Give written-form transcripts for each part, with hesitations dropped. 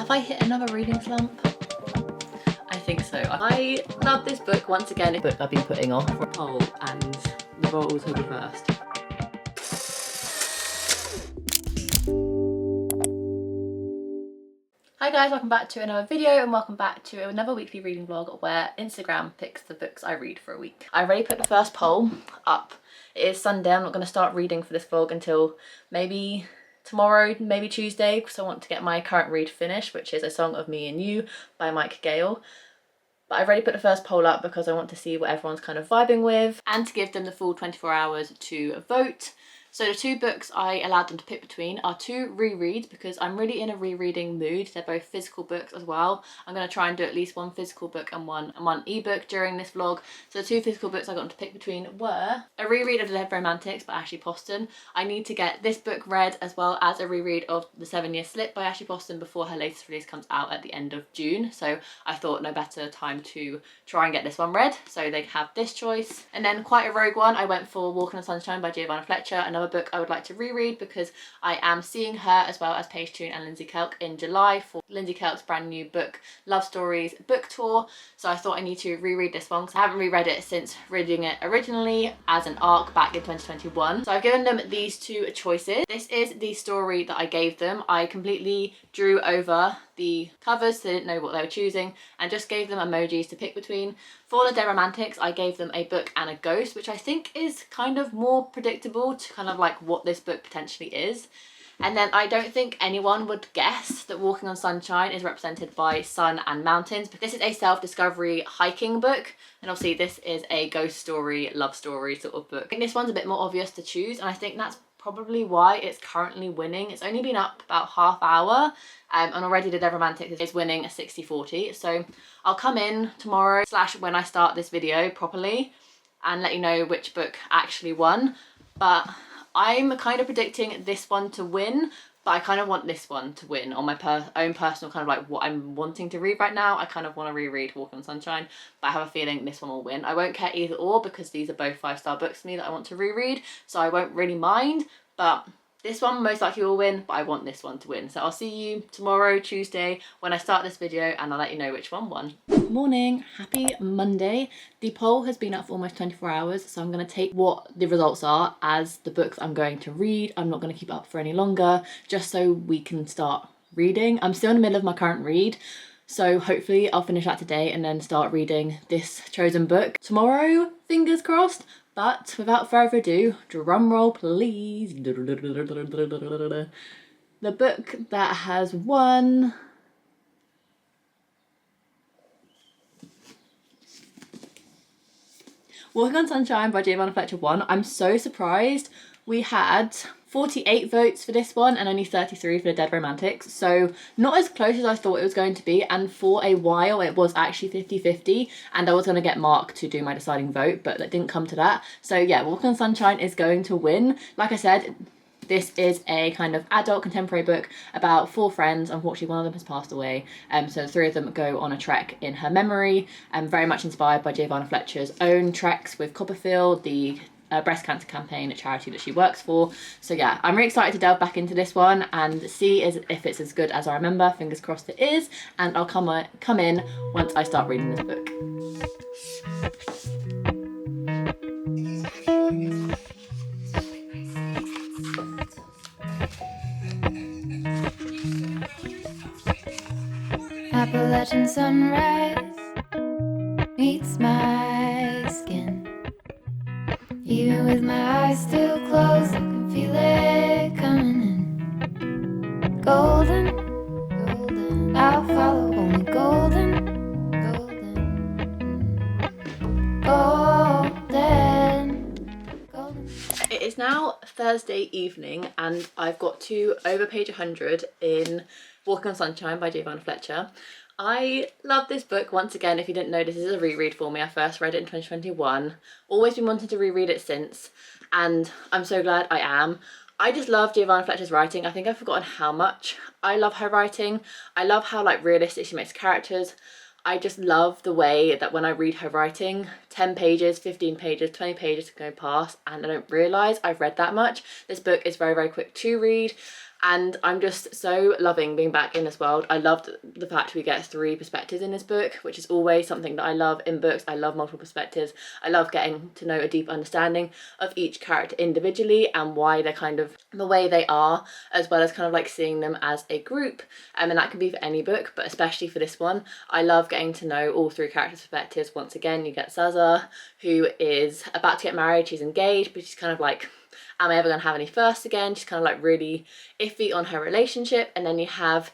Have I hit another reading slump? I think so. I love this book once again. It's a book I've been putting off for a poll and the roles will be first. Hi guys, welcome back to another video and welcome back to another weekly reading vlog where Instagram picks the books I read for a week. I already put the first poll up. It is Sunday. I'm not going to start reading for this vlog until maybe tomorrow, maybe Tuesday, because I want to get my current read finished, which is A Song of Me and You by Mike Gale. But I've already put the first poll up because I want to see what everyone's kind of vibing with and to give them the full 24 hours to vote. So the two books I allowed them to pick between are two rereads because I'm really in a rereading mood. They're both physical books as well. I'm going to try and do at least one physical book and one ebook during this vlog. So the two physical books I got them to pick between were a reread of The Dead Romantics by Ashley Poston. I need to get this book read as well as a reread of The 7-Year Slip by Ashley Poston before her latest release comes out at the end of June. So I thought no better time to try and get this one read. So they have this choice. And then quite a rogue one, I went for Walking on Sunshine by Giovanna Fletcher, another book I would like to reread because I am seeing her as well as Paige Toon and Lindsay Kelk in July for Lindsay Kelk's brand new book Love Stories book tour. So I thought I need to reread this one because I haven't reread it since reading it originally as an arc back in 2021. So I've given them these two choices. This is the story that I gave them. I completely drew over the covers so they didn't know what they were choosing and just gave them emojis to pick between. For The Dead Romantics, I gave them a book and a ghost, which I think is kind of more predictable to kind of like what this book potentially is. And then I don't think anyone would guess that Walking on Sunshine is represented by sun and mountains, but this is a self-discovery hiking book, and obviously this is a ghost story, love story sort of book. I think this one's a bit more obvious to choose, and I think that's probably why it's currently winning. It's only been up about half hour and already The Dead Romantics is winning a 60-40. So I'll come in tomorrow / when I start this video properly and let you know which book actually won. But I'm kind of predicting this one to win, but I kind of want this one to win on my own personal kind of like what I'm wanting to read right now. I kind of want to reread Walking on Sunshine, but I have a feeling this one will win. I won't care either or because these are both 5-star books to me that I want to reread, so I won't really mind, but this one most likely will win, but I want this one to win. So I'll see you tomorrow, Tuesday, when I start this video and I'll let you know which one won. Morning, happy Monday. The poll has been up for almost 24 hours, so I'm going to take what the results are as the books I'm going to read. I'm not going to keep it up for any longer, just so we can start reading. I'm still in the middle of my current read, so hopefully I'll finish that today and then start reading this chosen book tomorrow, fingers crossed. But without further ado, drum roll please. The book that has won Walking on Sunshine by Giovanna Fletcher won. I'm so surprised. We had 48 votes for this one and only 33 for The Dead Romantics, so not as close as I thought it was going to be, and for a while it was actually 50-50 and I was going to get Mark to do my deciding vote, but that didn't come to that. So yeah, Walking on Sunshine is going to win. Like I said, this is a kind of adult contemporary book about 4 friends. Unfortunately, one of them has passed away. So the 3 of them go on a trek in her memory, very much inspired by Giovanna Fletcher's own treks with Copperfield, the breast cancer campaign, a charity that she works for. So yeah, I'm really excited to delve back into this one and see if it's as good as I remember. Fingers crossed it is, and I'll come in once I start reading this book. Appalachian sunrise meets my skin. Even with my eyes still closed, I can feel it coming in. Golden, golden, I'll follow only golden, golden, golden, golden. It is now Thursday evening and I've got to over page 100 in Walking on Sunshine by Giovanna Fletcher. I love this book. Once again, if you didn't know, this is a reread for me. I first read it in 2021. Always been wanting to reread it since, and I'm so glad I am. I just love Giovanna Fletcher's writing. I think I've forgotten how much I love her writing. I love how like realistic she makes characters. I just love the way that when I read her writing, 10 pages, 15 pages, 20 pages can go past and I don't realise I've read that much. This book is very, very quick to read. And I'm just so loving being back in this world. I loved the fact we get 3 perspectives in this book, which is always something that I love in books. I love multiple perspectives. I love getting to know a deep understanding of each character individually and why they're kind of the way they are, as well as kind of like seeing them as a group. And that can be for any book, but especially for this one, I love getting to know all 3 characters' perspectives. Once again, you get Zaza, who is about to get married. She's engaged, but she's kind of like, am I ever going to have any firsts again? She's kind of like really iffy on her relationship. And then you have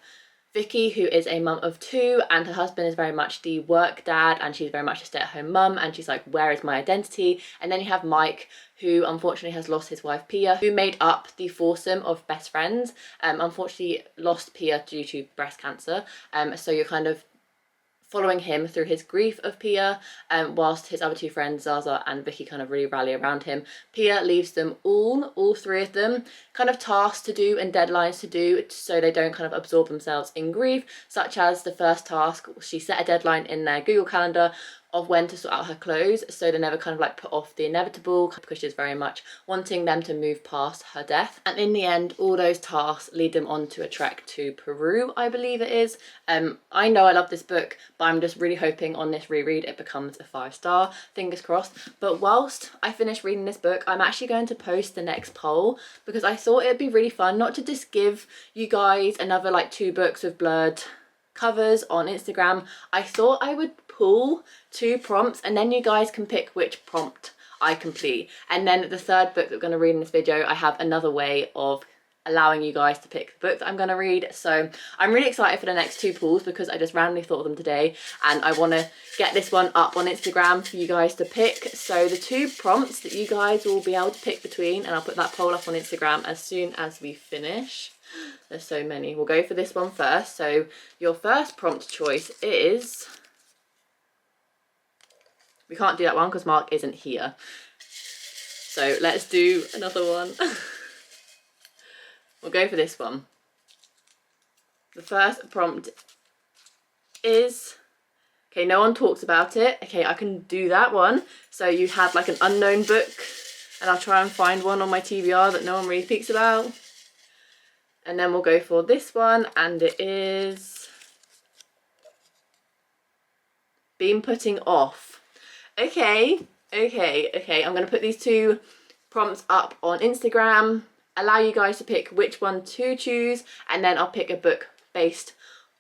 Vicky, who is a mum of 2, and her husband is very much the work dad, and she's very much a stay-at-home mum, and she's like, where is my identity? And then you have Mike, who unfortunately has lost his wife Pia, who made up the foursome of best friends. Unfortunately lost Pia due to breast cancer. So you're kind of following him through his grief of Pia, whilst his other 2 friends, Zaza and Vicky, kind of really rally around him. Pia leaves them all 3 of them, kind of tasks to do and deadlines to do, so they don't kind of absorb themselves in grief, such as the first task, she set a deadline in their Google Calendar of when to sort out her clothes, so they never kind of like put off the inevitable, because she's very much wanting them to move past her death. And in the end, all those tasks lead them on to a trek to Peru, I believe it is. I know I love this book, but I'm just really hoping on this reread it becomes a 5-star, fingers crossed. But whilst I finish reading this book, I'm actually going to post the next poll, because I thought it'd be really fun not to just give you guys another like 2 books with blurred covers on Instagram. I thought I would pull 2 prompts, and then you guys can pick which prompt I complete. And then the 3rd book that we're going to read in this video, I have another way of allowing you guys to pick the book that I'm going to read. So I'm really excited for the next 2 pulls, because I just randomly thought of them today, and I want to get this one up on Instagram for you guys to pick. So the 2 prompts that you guys will be able to pick between, and I'll put that poll up on Instagram as soon as we finish. There's so many. We'll go for this one first. So your first prompt choice is, we can't do that one because Mark isn't here. So let's do another one. We'll go for this one. The first prompt is, okay, no one talks about it. Okay, I can do that one. So you have like an unknown book, and I'll try and find one on my TBR that no one really speaks about. And then we'll go for this one, and it is been putting off. Okay. I'm going to put these 2 prompts up on Instagram, allow you guys to pick which one to choose, and then I'll pick a book based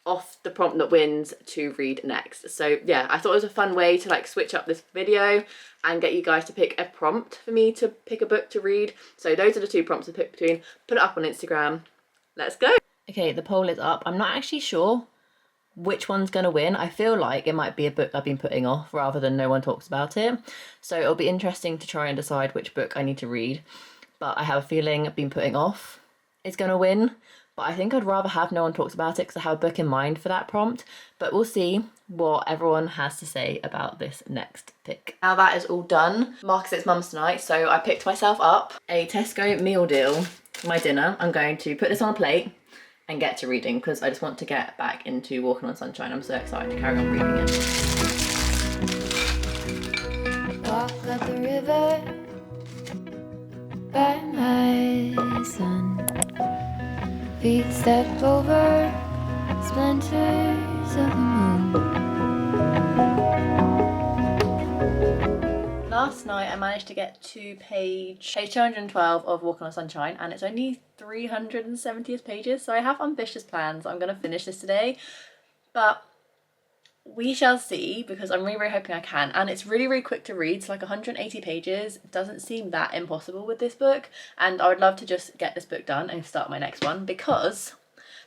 off the prompt that wins to read next. So yeah, I thought it was a fun way to like switch up this video and get you guys to pick a prompt for me to pick a book to read. So those are the 2 prompts to pick between. Put it up on Instagram. Let's go. Okay, the poll is up. I'm not actually sure which one's going to win. I feel like it might be a book I've been putting off rather than no one talks about it. So it'll be interesting to try and decide which book I need to read. But I have a feeling Been Putting Off is going to win. But I think I'd rather have no one talks about it, because I have a book in mind for that prompt. But we'll see what everyone has to say about this next pick. Now that is all done, Marcus it's mum's tonight, so I picked myself up a Tesco meal deal for my dinner. I'm going to put this on a plate and get to reading, because I just want to get back into Walking on Sunshine. I'm so excited to carry on reading it. Walk up the river by my son. Feet step over splinters of the moon. Last night I managed to get to page 212 of Walking on Sunshine, and it's only 370 pages, so I have ambitious plans. I'm going to finish this today, but we shall see, because I'm really hoping I can. And it's really quick to read. It's like 180 pages. It doesn't seem that impossible with this book, and I would love to just get this book done and start my next one, because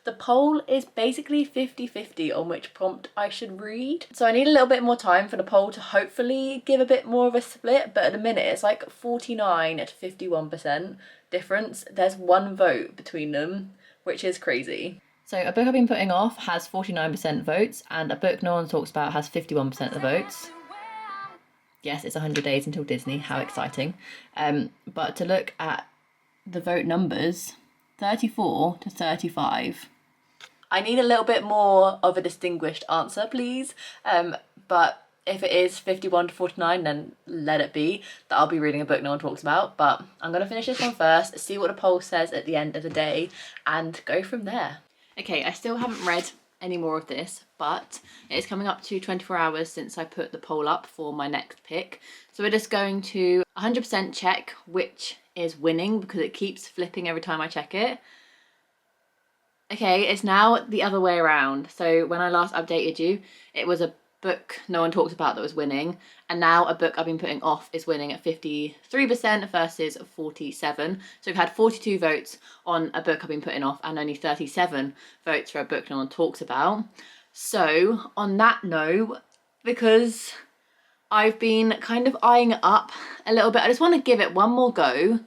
the poll is basically 50-50 on which prompt I should read. So I need a little bit more time for the poll to hopefully give a bit more of a split, but at the minute it's like 49 to 51% difference. There's 1 vote between them, which is crazy. So a book I've been putting off has 49% votes, and a book no one talks about has 51% of the votes. Yes, it's 100 days until Disney, how exciting. But to look at the vote numbers, 34 to 35. I need a little bit more of a distinguished answer, please. But if it is 51 to 49, then let it be that I'll be reading a book no one talks about. But I'm gonna finish this one first, see what the poll says at the end of the day, and go from there. Okay, I still haven't read any more of this, but it is coming up to 24 hours since I put the poll up for my next pick. So we're just going to 100% check which is winning because it keeps flipping every time I check it. Okay, it's now the other way around. So when I last updated you, it was a book no one talks about that was winning, and now a book I've been putting off is winning at 53% versus 47. So we've had 42 votes on a book I've been putting off and only 37 votes for a book no one talks about. So on that note, because I've been kind of eyeing it up a little bit, I just want to give it one more go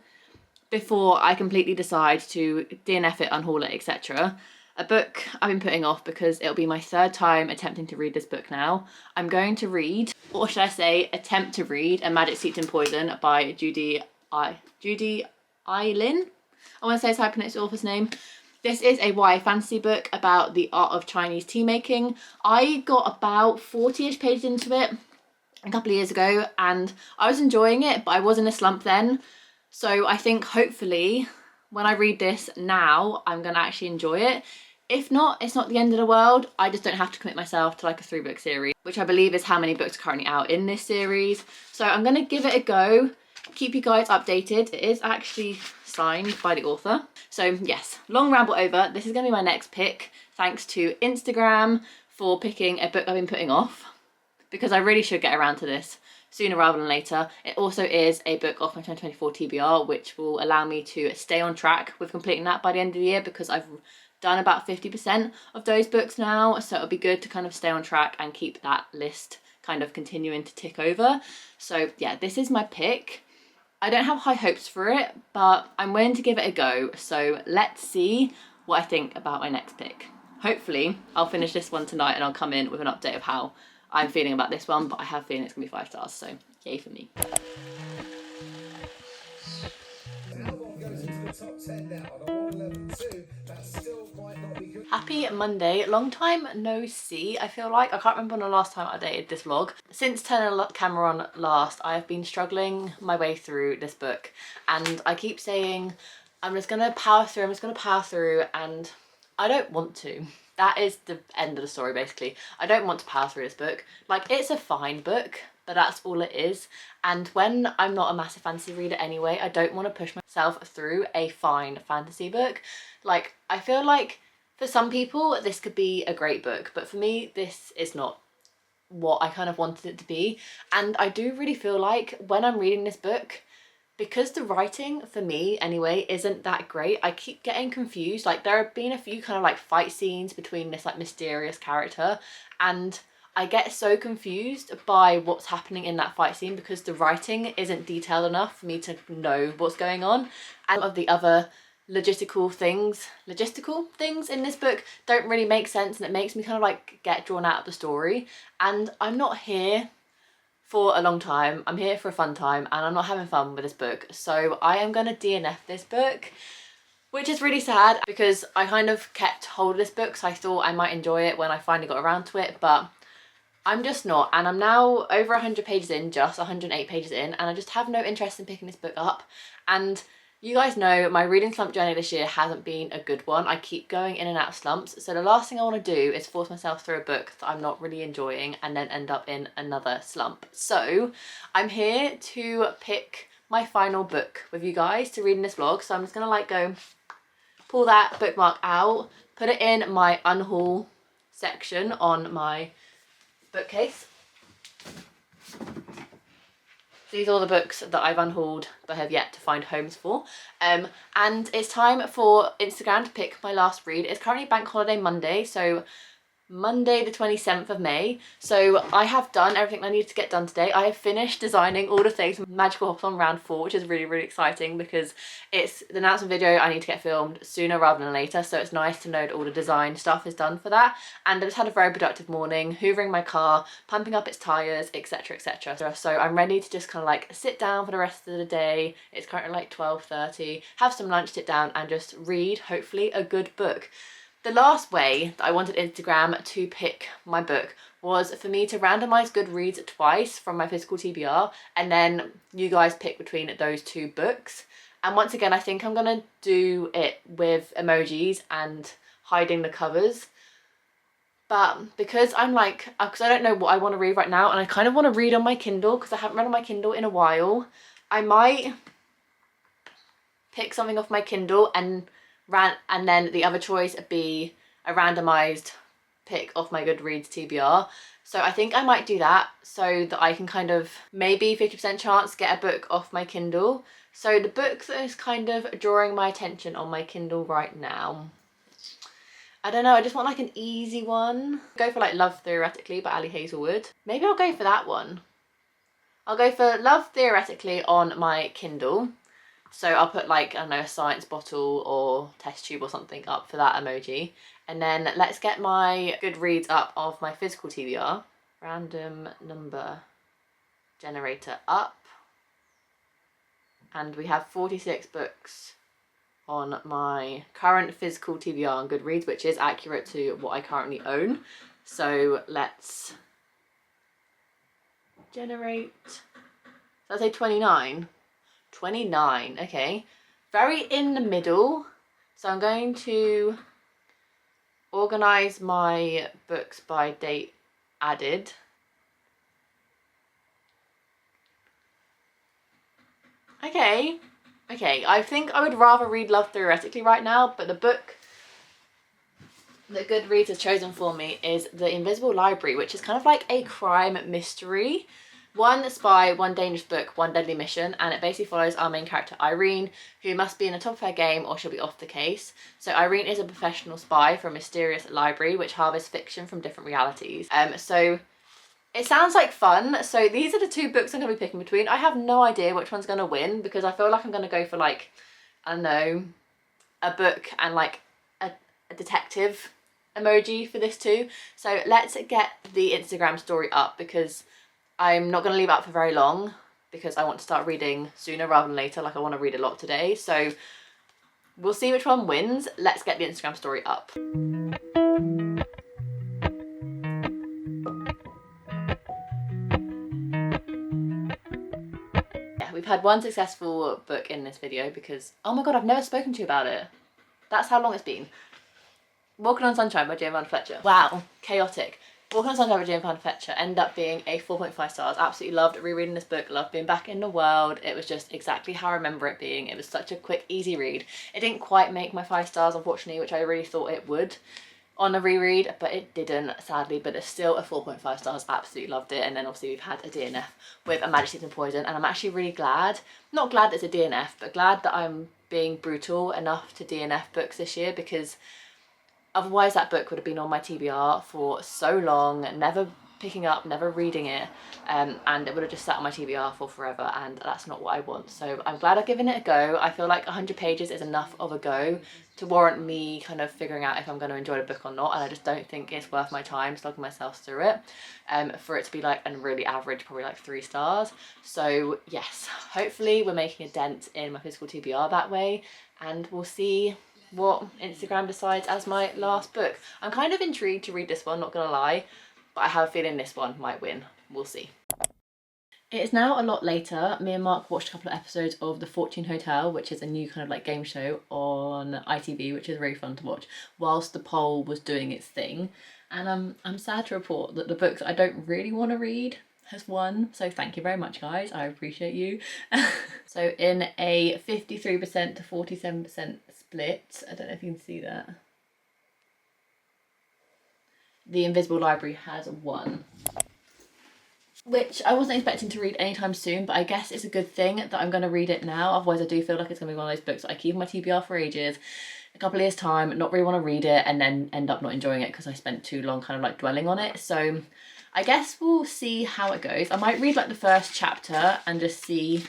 before I completely decide to DNF it, unhaul it, etc. A book I've been putting off because it'll be my third time attempting to read this book now. I'm going to read, or should I say attempt to read, A Magic Steeped in Poison by Judy Eileen. I want to say that's how I pronounce the author's name. This is a YA fantasy book about the art of Chinese tea making. I got about 40-ish pages into it a couple of years ago and I was enjoying it, but I was in a slump then. So I think hopefully when I read this now, I'm going to actually enjoy it. If not, it's not the end of the world. I just don't have to commit myself to like a 3-book series, which I believe is how many books are currently out in this series. So I'm going to give it a go, keep you guys updated. It is actually signed by the author. So yes, long ramble over. This is going to be my next pick. Thanks to Instagram for picking a book I've been putting off, because I really should get around to this sooner rather than later. It also is a book off my 2024 TBR, which will allow me to stay on track with completing that by the end of the year, because I've done about 50% of those books now, so it'll be good to kind of stay on track and keep that list kind of continuing to tick over. So yeah, this is my pick. I don't have high hopes for it, but I'm willing to give it a go, so let's see what I think about my next pick. Hopefully I'll finish this one tonight and I'll come in with an update of how I'm feeling about this one, but I have a feeling it's gonna be 5 stars, so yay for me. Happy Monday. Long time no see, I feel like. I can't remember when the last time I updated this vlog. Since turning the camera on last, I have been struggling my way through this book, and I keep saying I'm just gonna power through, and I don't want to. That is the end of the story, basically. I don't want to power through this book. Like, it's a fine book, but that's all it is. And when I'm not a massive fantasy reader anyway, I don't want to push myself through a fine fantasy book. Like, I feel like for some people, this could be a great book, but for me, this is not what I kind of wanted it to be. And I do really feel like when I'm reading this book, because the writing, for me anyway, isn't that great, I keep getting confused. Like, there have been a few kind of like fight scenes between this like mysterious character, and I get so confused by what's happening in that fight scene because the writing isn't detailed enough for me to know what's going on. And of the other logistical things in this book don't really make sense, and it makes me kind of like get drawn out of the story. And I'm not here for a long time, I'm here for a fun time, and I'm not having fun with this book, so I am gonna DNF this book, which is really sad because I kind of kept hold of this book, so I thought I might enjoy it when I finally got around to it, but I'm just not. And I'm now over 100 pages in, just 108 pages in, and I just have no interest in picking this book up. And you guys know my reading slump journey this year hasn't been a good one. I keep going in and out of slumps, so the last thing I want to do is force myself through a book that I'm not really enjoying and then end up in another slump. So I'm here to pick my final book with you guys to read in this vlog, so I'm just gonna like go pull that bookmark out, put it in my unhaul section on my bookcase. These are all the books that I've unhauled that I have yet to find homes for. And it's time for Instagram to pick my last read. It's currently Bank Holiday Monday, so Monday the 27th of May. So I have done everything I needed to get done today. I have finished designing all the things from Magical Hops on round 4, which is really, really exciting because it's the announcement video I need to get filmed sooner rather than later. So it's nice to know that all the design stuff is done for that. And I just had a very productive morning, hoovering my car, pumping up its tyres, etc, etc. So I'm ready to just kind of like sit down for the rest of the day. It's currently like 12:30, have some lunch, sit down and just read, hopefully, a good book. The last way that I wanted Instagram to pick my book was for me to randomise Goodreads twice from my physical TBR, and then you guys pick between those two books. And once again, I think I'm gonna do it with emojis and hiding the covers. But because I'm like, because I don't know what I want to read right now, and I kind of want to read on my Kindle because I haven't read on my Kindle in a while, I might pick something off my Kindle and then the other choice be a randomized pick off my Goodreads TBR. So I think I might do that so that I can kind of maybe 50% chance get a book off my Kindle. So the book that is kind of drawing my attention on my Kindle right now, I don't know, I just want like an easy one. Go for like Love Theoretically by Ali Hazelwood. Maybe I'll go for that one. I'll go for Love Theoretically on my Kindle. So I'll put like, I don't know, a science bottle or test tube or something up for that emoji. And then let's get my Goodreads up of my physical TBR. Random number generator up. And we have 46 books on my current physical TBR on Goodreads, which is accurate to what I currently own. So let's generate, let's say 29. 29, okay. Very in the middle. So I'm going to organise my books by date added. Okay, I think I would rather read Love Theoretically right now, but the book that Goodreads has chosen for me is The Invisible Library, which is kind of like a crime mystery. One spy, one dangerous book, one deadly mission, and it basically follows our main character Irene, who must be in the top of her game or she'll be off the case. So Irene is a professional spy for a mysterious library which harvests fiction from different realities. So it sounds like fun. So these are the two books I'm going to be picking between. I have no idea which one's going to win because I feel like I'm going to go for like, I don't know, a book and like a detective emoji for this too. So let's get the Instagram story up because I'm not going to leave it up for very long because I want to start reading sooner rather than later. Like I want to read a lot today. So we'll see which one wins. Let's get the Instagram story up. Yeah, we've had one successful book in this video because, oh my God, I've never spoken to you about it. That's how long it's been. Walking on Sunshine by Jane Van Fletcher. Wow, chaotic. Walking on Sunshine by Jane Van Fletcher ended up being a 4.5 stars. Absolutely loved rereading this book, loved being back in the world. It was just exactly how I remember it being. It was such a quick, easy read. It didn't quite make my 5 stars, unfortunately, which I really thought it would on a reread, but it didn't, sadly, but it's still a 4.5 stars. Absolutely loved it. And then obviously we've had a DNF with A Majesty's in Poison, and I'm actually really glad, not glad it's a DNF, but glad that I'm being brutal enough to DNF books this year, because otherwise that book would have been on my TBR for so long, never picking up, never reading it, and it would have just sat on my TBR for forever, and that's not what I want. So I'm glad I've given it a go. I feel like 100 pages is enough of a go to warrant me kind of figuring out if I'm going to enjoy the book or not, and I just don't think it's worth my time slogging myself through it for it to be like a really average, probably like 3 stars. So yes, hopefully we're making a dent in my physical TBR that way, and we'll see what Instagram decides as my last book. I'm kind of intrigued to read this one, not gonna lie, but I have a feeling this one might win. We'll see. It is now a lot later. Me and Mark watched a couple of episodes of The Fortune Hotel, which is a new kind of like game show on ITV, which is really fun to watch, whilst the poll was doing its thing. And I'm sad to report that the books I don't really want to read has won, so thank you very much, guys. I appreciate you. So in a 53% to 47% split, I don't know if you can see that, The Invisible Library has won, which I wasn't expecting to read anytime soon, but I guess it's a good thing that I'm going to read it now. Otherwise I do feel like it's going to be one of those books that I keep in my TBR for ages, a couple of years time, not really want to read it, and then end up not enjoying it because I spent too long kind of like dwelling on it. So I guess we'll see how it goes. I might read like the first chapter and just see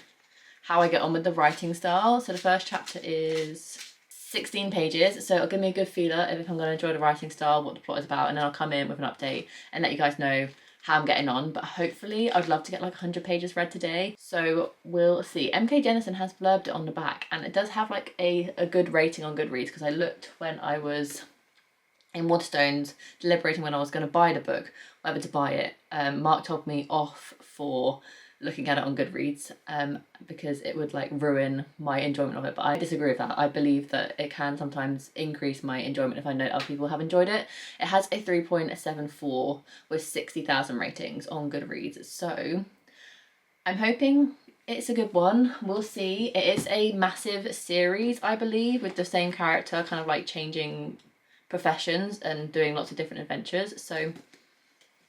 how I get on with the writing style. So the first chapter is 16 pages, so it'll give me a good feeler if I'm going to enjoy the writing style, what the plot is about, and then I'll come in with an update and let you guys know how I'm getting on. But hopefully I'd love to get like 100 pages read today, so we'll see. MK Jennison has blurbed it on the back, and it does have like a good rating on Goodreads, because I looked when I was in Waterstones, deliberating when I was going to buy the book, whether to buy it. Mark told me off for looking at it on Goodreads because it would like ruin my enjoyment of it, but I disagree with that. I believe that it can sometimes increase my enjoyment if I know other people have enjoyed it. It has a 3.74 with 60,000 ratings on Goodreads, so I'm hoping it's a good one. We'll see. It is a massive series, I believe, with the same character kind of like changing professions and doing lots of different adventures. So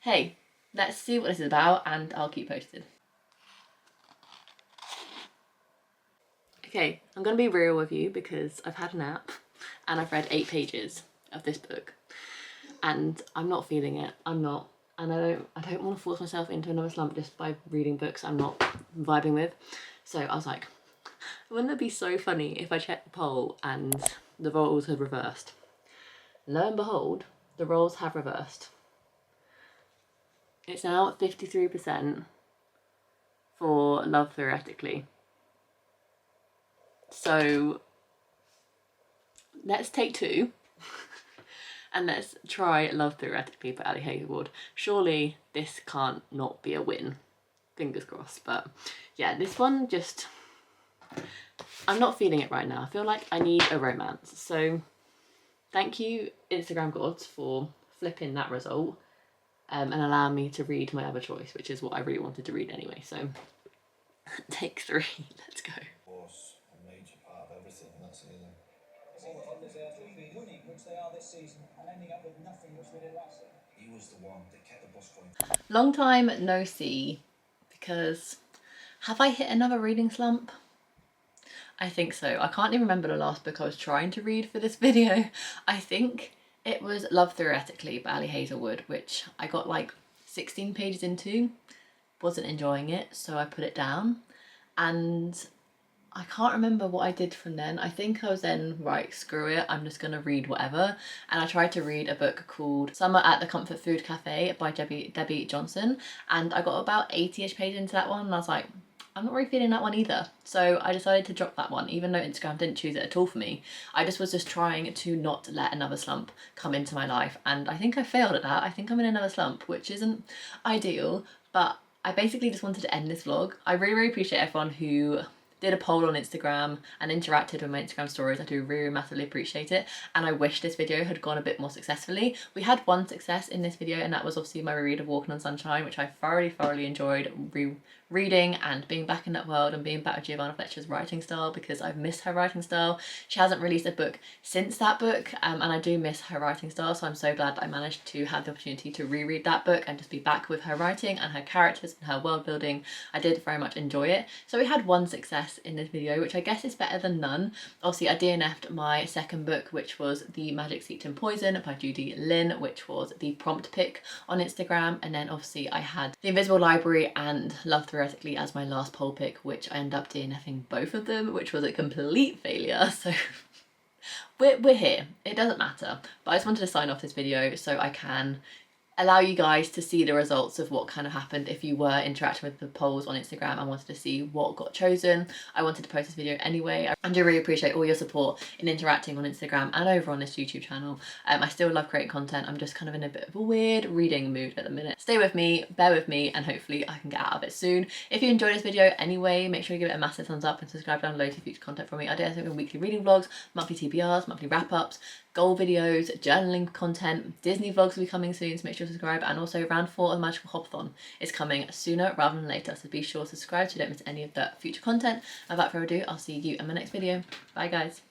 hey, let's see what this is about and I'll keep posted. Okay, I'm gonna be real with you because I've had a nap and I've read 8 pages of this book and I'm not feeling it. I'm not. And I don't want to force myself into another slump just by reading books I'm not vibing with. So I was like, wouldn't it be so funny if I checked the poll and the roles had reversed? Lo and behold, the roles have reversed. It's now at 53% for Love Theoretically. So let's take 2 and let's try Love Theoretically by Ali Hazelwood. Surely this can't not be a win. Fingers crossed. But yeah, this one just, I'm not feeling it right now. I feel like I need a romance. So thank you, Instagram gods, for flipping that result and allowing me to read my other choice, which is what I really wanted to read anyway. So take 3, let's go. Was a major part of everything in that season. They have to be winning, which they are this season, and ending up with nothing, which we did last season. He was the one that kept the bus going. Long time no see, because have I hit another reading slump? I think so. I can't even remember the last book I was trying to read for this video. I think it was Love Theoretically by Ali Hazelwood, which I got like 16 pages into, wasn't enjoying it, so I put it down. And I can't remember what I did from then. I think I was then, right, screw it, I'm just gonna read whatever. And I tried to read a book called Summer at the Comfort Food Cafe by Debbie Johnson. And I got about 80-ish pages into that one and I was like, I'm not really feeling that one either. So I decided to drop that one, even though Instagram didn't choose it at all for me. I just was trying to not let another slump come into my life. And I think I failed at that. I think I'm in another slump, which isn't ideal, but I basically just wanted to end this vlog. I really, really appreciate everyone who did a poll on Instagram and interacted with my Instagram stories. I do really massively appreciate it, and I wish this video had gone a bit more successfully. We had one success in this video, and that was obviously my reread of Walking on Sunshine, which I thoroughly enjoyed reading and being back in that world and being back with Giovanna Fletcher's writing style, because I've missed her writing style. She hasn't released a book since that book, and I do miss her writing style, so I'm so glad that I managed to have the opportunity to reread that book and just be back with her writing and her characters and her world building. I did very much enjoy it. So we had one success in this video, which I guess is better than none. Obviously I DNF'd my second book, which was The Magic Seeped in Poison by Judy Lynn, which was the prompt pick on Instagram, and then obviously I had The Invisible Library and Love Theoretically as my last poll pick, which I ended up DNFing both of them, which was a complete failure. So we're here, it doesn't matter. But I just wanted to sign off this video so I can allow you guys to see the results of what kind of happened if you were interacting with the polls on Instagram and wanted to see what got chosen. I wanted to post this video anyway. I do really appreciate all your support in interacting on Instagram and over on this YouTube channel. I still love creating content. I'm just kind of in a bit of a weird reading mood at the minute. Stay with me, bear with me, and hopefully I can get out of it soon. If you enjoyed this video anyway, make sure you give it a massive thumbs up and subscribe down below to future content from me. I do weekly reading vlogs, monthly TBRs, monthly wrap-ups, goal videos, journaling content, Disney vlogs will be coming soon, so make sure to subscribe. And also round 4 of the Magical Hopathon is coming sooner rather than later, so be sure to subscribe so you don't miss any of the future content. And without further ado, I'll see you in my next video. Bye guys.